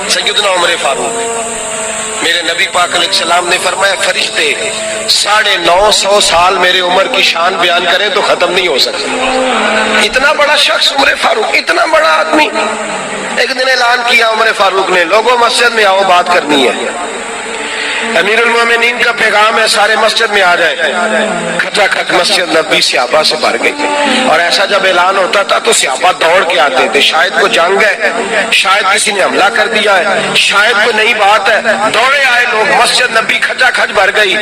سیدنا عمر فاروق، میرے نبی پاک علیہ السلام نے فرمایا فرشتے 950 سال میرے عمر کی شان بیان کریں تو ختم نہیں ہو سکتا۔ اتنا بڑا شخص عمر فاروق، اتنا بڑا آدمی۔ ایک دن اعلان کیا عمر فاروق نے، لوگوں مسجد میں آؤ، بات کرنی ہے۔ امیر المومنین کا پیغام ہے سارے مسجد میں آ جائے۔ کھٹا کھٹ مسجد نبی صحابہ سے بھر گئی، اور ایسا جب اعلان ہوتا تھا تو صحابہ دوڑ کے آتے تھے، شاید کوئی جنگ ہے، شاید کسی نے حملہ کر دیا ہے، شاید کوئی نئی بات ہے، دوڑے آئے لوگ، مسجد نبی کھٹا کھٹ بھر گئی۔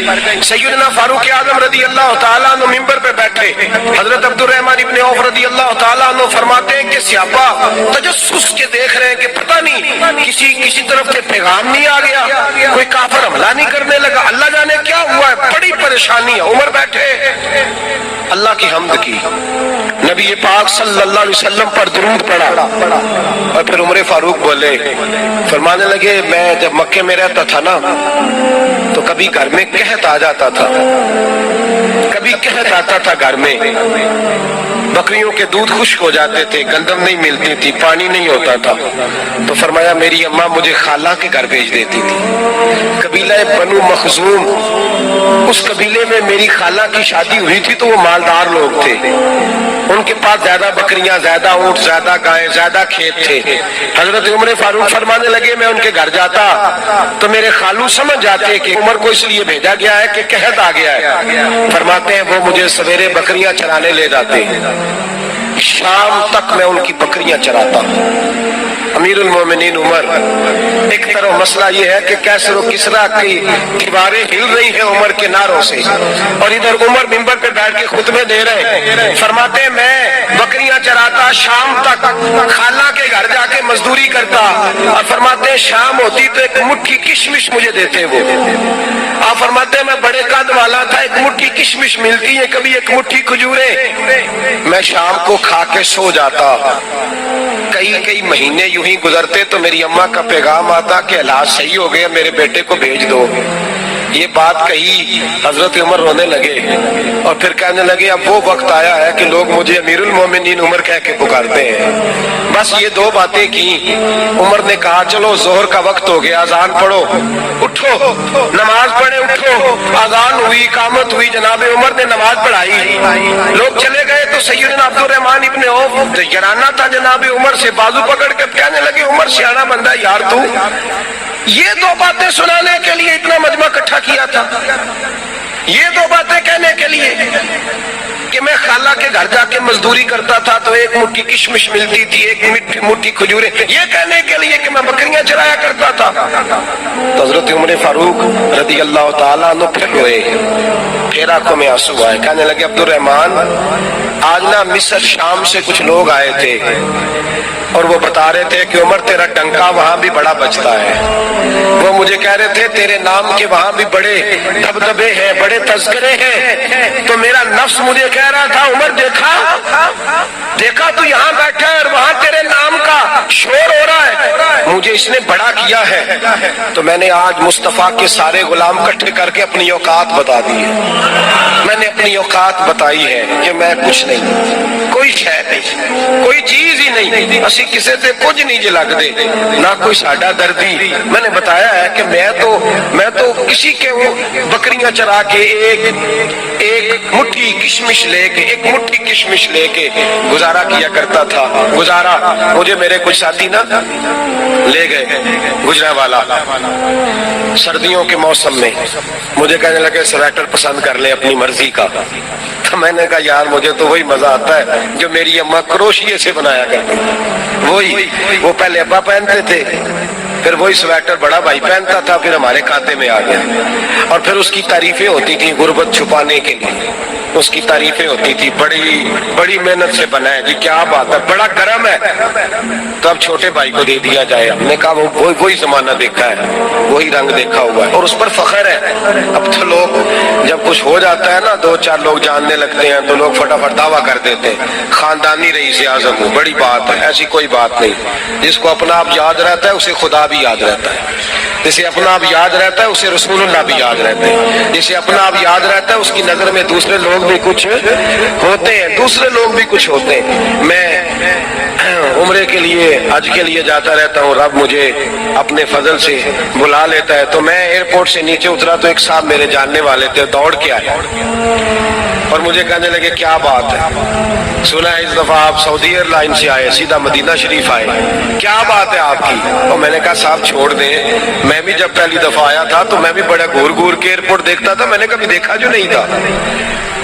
سیدنا فاروق اعظم رضی اللہ تعالیٰ عنہ ممبر پہ بیٹھے، حضرت عبد الرحمن ابن عوف رضی اللہ تعالیٰ عنہ فرماتے ہیں کہ صحابہ تجسس کے دیکھ رہے ہیں کہ پتہ نہیں کسی طرف سے پیغام نہیں آ گیا، کوئی کافر حملہ نہیں کرنے لگا، اللہ جانے کیا ہوا ہے، بڑی پریشانی ہے۔ عمر بیٹھے، اللہ کی حمد کی، نبی پاک صلی اللہ علیہ وسلم پر درود پڑھا، اور پھر عمر فاروق بولے، فرمانے لگے میں جب مکے میں رہتا تھا نا تو کبھی گھر میں قحط آ جاتا تھا، کبھی قحط آتا تھا گھر میں، بکریوں کے دودھ خشک ہو جاتے تھے، گندم نہیں ملتی تھی، پانی نہیں ہوتا تھا، تو فرمایا میری اماں مجھے خالہ کے گھر بھیج دیتی تھی۔ قبیلہ بنو مخزوم، اس قبیلے میں میری خالہ کی شادی ہوئی تھی تو وہ مالدار لوگ تھے، ان کے پاس زیادہ بکریاں، زیادہ اونٹ، زیادہ گائے، زیادہ کھیت تھے۔ حضرت عمر فاروق فرمانے لگے میں ان کے گھر جاتا تو میرے خالو سمجھ جاتے کہ عمر کو اس لیے بھیجا گیا ہے کہ قحط آ گیا ہے، فرماتے ہیں وہ مجھے سویرے بکریاں چرانے لے جاتے، شام تک میں ان کی بکریاں چراتا ہوں۔ امیر المومنین عمر، ایک طرف مسئلہ یہ ہے کہ کیسر و کسرا کی دیواریں ہل رہی ہیں عمر کے نعروں سے، اور ادھر عمر منبر پہ بیٹھ کے خطبے دے رہے، فرماتے ہیں میں بکریاں چراتا، شام تک خالہ کے گھر جا کے مزدوری کرتا، اور فرماتے ہیں شام ہوتی تو ایک مٹھی کشمش مجھے دیتے وہ، آپ فرماتے ہیں میں بڑے قد والا تھا، ایک مٹھی کشمش ملتی ہے، کبھی ایک مٹھی کھجوریں، میں شام کو کھا کے سو جاتا۔ کئی مہینے یوں ہی گزرتے تو میری اماں کا پیغام آتا کہ علاج صحیح ہو گیا، میرے بیٹے کو بھیج دو۔ یہ بات کہی، حضرت عمر رونے لگے اور پھر کہنے لگے اب وہ وقت آیا ہے کہ لوگ مجھے امیر المومنین عمر کہہ کے پکارتے ہیں۔ بس یہ دو باتیں کی، عمر نے کہا چلو ظہر کا وقت ہو گیا، اذان پڑھو، اٹھو نماز پڑھے، اٹھو، اذان ہوئی، اقامت ہوئی، جناب عمر نے نماز پڑھائی، لوگ چلے گئے تو سیدنا عبد الرحمن ابن عوف جرانہ تھا جناب عمر سے، بازو پکڑ کے کہنے لگے عمر سیاںا بندہ یار تو یہ دو باتیں سنانے کے لیے اتنا مجمع اکٹھا کیا تھا، یہ دو باتیں کہنے کے لیے کہ میں خالہ کے گھر جا کے مزدوری کرتا تھا تو ایک مٹھی کشمش ملتی تھی، ایک مٹھی کھجوریں، یہ کہنے کے لیے کہ میں بکریاں چرایا کرتا تھا۔ تو حضرت عمر فاروق رضی اللہ تعالیٰ عنہ پھر روئے، پھر آنکھوں میں آنسو آئے، کہنے لگے عبد الرحمن آج نا مصر شام سے کچھ لوگ آئے تھے اور وہ بتا رہے تھے کہ عمر تیرا ڈنکا وہاں بھی بڑا بجتا ہے، وہ مجھے کہہ رہے تھے تیرے نام کے وہاں بھی بڑے دبدبے ہیں، بڑے تذکرے ہیں، تو میرا نفس مجھے کہہ رہا تھا عمر دیکھا تو یہاں بیٹھا ہے اور وہاں تیرے نام کا شور ہو رہا ہے، مجھے اس نے بڑا کیا ہے، تو میں نے آج مصطفیٰ کے سارے غلام اکٹھے کر کے اپنی اوقات بتا دی ہے، میں نے اپنی اوقات بتائی ہے کہ میں کچھ نہیں، کوئی شے نہیں، کوئی چیز ہی نہیں، اسی کسی سے کچھ نہیں جے لگ دے، نہ کوئی ساڈا دردی۔ میں نے بتایا ہے کہ میں تو کسی کے وہ بکریاں چرا کے ایک مٹھی کشمش لے کے گزارا کیا کرتا تھا، گزارا مجھے میرے کچھ ساتھی نا لے گئے گجرانوالہ سردیوں کے موسم میں، مجھے کہنے لگے سویٹر پسند کر لیں اپنی مرضی کا، تو میں نے کہا یار مجھے تو وہی مزہ آتا ہے جو میری اماں کروشیے سے بنایا کرتی، وہی وہ پہلے ابا پہنتے تھے، پھر وہی سویٹر بڑا بھائی پہنتا تھا، پھر ہمارے کھاتے میں آ گیا، اور پھر اس کی تعریفیں ہوتی تھی غربت چھپانے کے لیے، اس کی تعریفیں ہوتی تھی بڑی محنت سے بنا ہے جی، کیا بات ہے، بڑا گرم ہے، تو اب چھوٹے بھائی کو دے دیا جائے، ہم نے کہا وہی زمانہ دیکھا ہے، وہی رنگ دیکھا ہوا ہے، اور اس پر فخر ہے۔ اب تو لوگ جب کچھ ہو جاتا ہے نا، 2-4 لوگ جاننے لگتے ہیں تو لوگ فٹافٹ دعویٰ کر دیتے ہیں خاندانی رئیس اعظم ہوں، بڑی بات ہے، ایسی کوئی بات نہیں، جس کو اپنا آپ یاد رہتا ہے اسے خدا بھی بھی یاد رہتا ہے. جسے اپنا آپ یاد رہتا ہے اسے رسول اللہ بھی یاد رہتے ہیں. جسے اپنا آپ یاد رہتا ہے اس کی نظر میں دوسرے لوگ بھی کچھ ہوتے ہیں, دوسرے لوگ بھی کچھ ہوتے ہیں. میں عمرے کے لیے, حج کے لیے جاتا رہتا ہوں, رب مجھے اپنے فضل سے بلا لیتا ہے. تو میں ایئرپورٹ سے نیچے اترا تو ایک صاحب میرے جاننے والے تھے, دوڑ کے آئے اور مجھے کہنے لگے کیا بات ہے, سنا ہے اس دفعہ آپ سعودی ایئر لائن سے آئے, سیدھا مدینہ شریف آئے, کیا بات ہے آپ کی؟ اور میں نے کہا صاحب چھوڑ دیں, میں بھی جب پہلی دفعہ آیا تھا تو میں بھی بڑا گھور گھور کے ایئرپورٹ دیکھتا تھا, میں نے کبھی دیکھا جو نہیں تھا,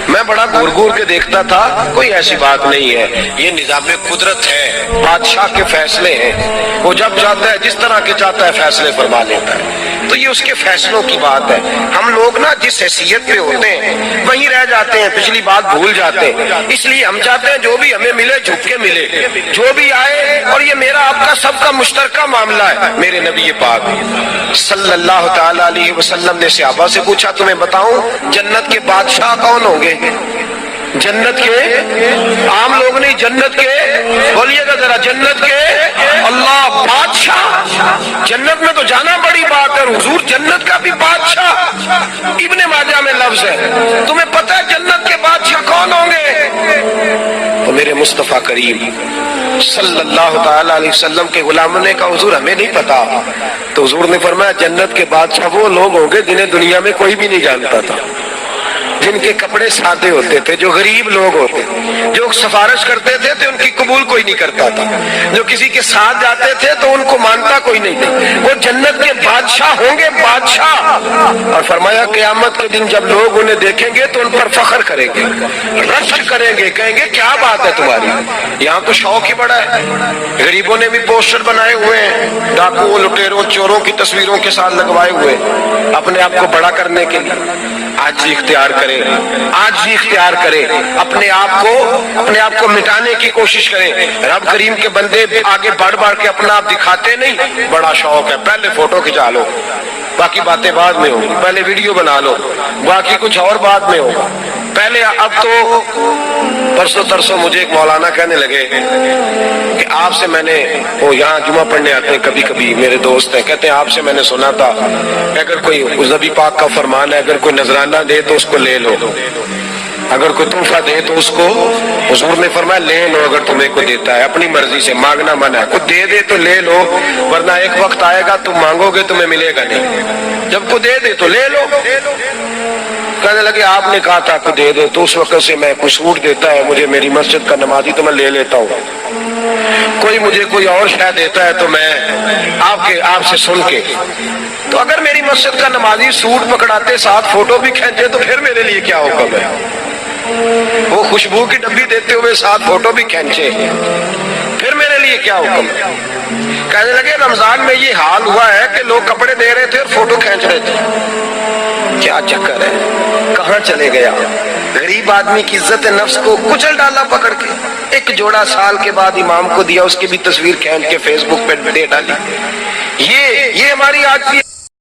میں بڑا گھور گھور کے دیکھتا تھا, کوئی ایسی بات نہیں ہے. یہ نظام قدرت ہے, بادشاہ کے فیصلے ہیں, وہ جب چاہتا ہے جس طرح کے چاہتا ہے فیصلے فرما لیتا ہے. تو یہ اس کے فیصلوں کی بات ہے. ہم لوگ نا جس حیثیت پہ ہوتے ہیں وہیں رہ جاتے ہیں, پچھلی بات بھول جاتے ہیں. اس لیے ہم چاہتے ہیں جو بھی ہمیں ملے جھک کے ملے, جو بھی آئے, اور یہ میرا آپ کا سب کا مشترکہ معاملہ ہے. میرے نبی پاک صلی اللہ تعالی علیہ وسلم نے صحابہ سے پوچھا تمہیں بتاؤں جنت کے بادشاہ کون ہوں گے؟ جنت کے عام لوگ نہیں, جنت کے, بولیے گا ذرا, جنت کے اللہ بادشاہ. جنت میں تو جانا بڑی بات ہے, حضور جنت کا بھی بادشاہ. ابن ماجہ میں لفظ ہے, تمہیں پتہ ہے جنت کے بادشاہ کون ہوں گے؟ تو میرے مصطفیٰ کریم صلی اللہ تعالی علیہ وسلم کے غلاموں نے کہا حضور ہمیں نہیں پتا. تو حضور نے فرمایا جنت کے بادشاہ وہ لوگ ہوں گے جنہیں دنیا میں کوئی بھی نہیں جانتا تھا, جن کے کپڑے سادے ہوتے تھے, جو غریب لوگ ہوتے, جو سفارش کرتے تھے تو ان کی قبول کوئی نہیں کرتا تھا, جو کسی کے ساتھ جاتے تھے تو ان کو مانتا کوئی نہیں تھا. وہ جنت کے بادشاہ ہوں گے, بادشاہ. اور فرمایا قیامت کے دن جب لوگ انہیں دیکھیں گے تو ان پر فخر کریں گے, رشک کریں گے, کہیں گے کیا بات ہے تمہاری. یہاں تو شوق ہی بڑا ہے, غریبوں نے بھی پوسٹر بنائے ہوئے ہیں, ڈاکوؤں, لٹیروں, چوروں کی تصویروں کے ساتھ لگوائے ہوئے, اپنے آپ کو بڑا کرنے کے لیے. آج اختیار کرے, آج ہی اختیار کرے, اپنے آپ کو مٹانے کی کوشش کریں. رب کریم کے بندے آگے بڑھ بڑھ کے اپنا آپ دکھاتے نہیں, بڑا شوق ہے, پہلے فوٹو کھچا لو, باقی باتیں بعد میں ہوگی, پہلے ویڈیو بنا لو, باقی کچھ اور بعد میں ہوگا. پہلے اب تو پرسوں ترسوں مجھے ایک مولانا کہنے لگے کہ آپ سے میں نے, وہ یہاں جمعہ پڑھنے آتے ہیں کبھی کبھی, میرے دوست ہیں, کہتے ہیں آپ سے میں نے سنا تھا اگر کوئی نبی پاک کا فرمان ہے اگر کوئی نذرانہ دے تو اس کو لے لو, اگر کوئی تحفہ دے تو اس کو, حضور نے فرمایا لے لو اگر تمہیں کو دیتا ہے, اپنی مرضی سے, مانگنا منع ہے. کوئی دے دے تو لے لو, ورنہ ایک وقت آئے گا تم مانگو گے تمہیں ملے گا نہیں. جب کوئی دے دے تو لے لو. کہنے لگے آپ نے کہا تھا کہ دے دے, تو اس وقت سے میں کوئی سوٹ دیتا ہے مجھے میری مسجد کا نمازی تو میں لے لیتا ہوں, کوئی مجھے کوئی اور شاید دیتا ہے تو میں آپ سے سن کے. تو اگر میری مسجد کا نمازی سوٹ پکڑاتے ساتھ فوٹو بھی کھینچے تو پھر میرے لیے کیا حکم ہے؟ وہ خوشبو کی ڈبی دیتے ہوئے ساتھ فوٹو بھی کھینچے, پھر میرے لیے کیا حکم ہے؟ کہنے لگے رمضان میں یہ حال ہوا ہے کہ لوگ کپڑے دے رہے تھے اور فوٹو کھینچ رہے تھے, کیا چکر ہے, کہاں چلے گیا؟ غریب آدمی کی عزت نفس کو کچل ڈالا پکڑ کے. ایک جوڑا سال کے بعد امام کو دیا, اس کی بھی تصویر کھینچ کے فیس بک پہ دے ڈالی. یہ ہماری آج کی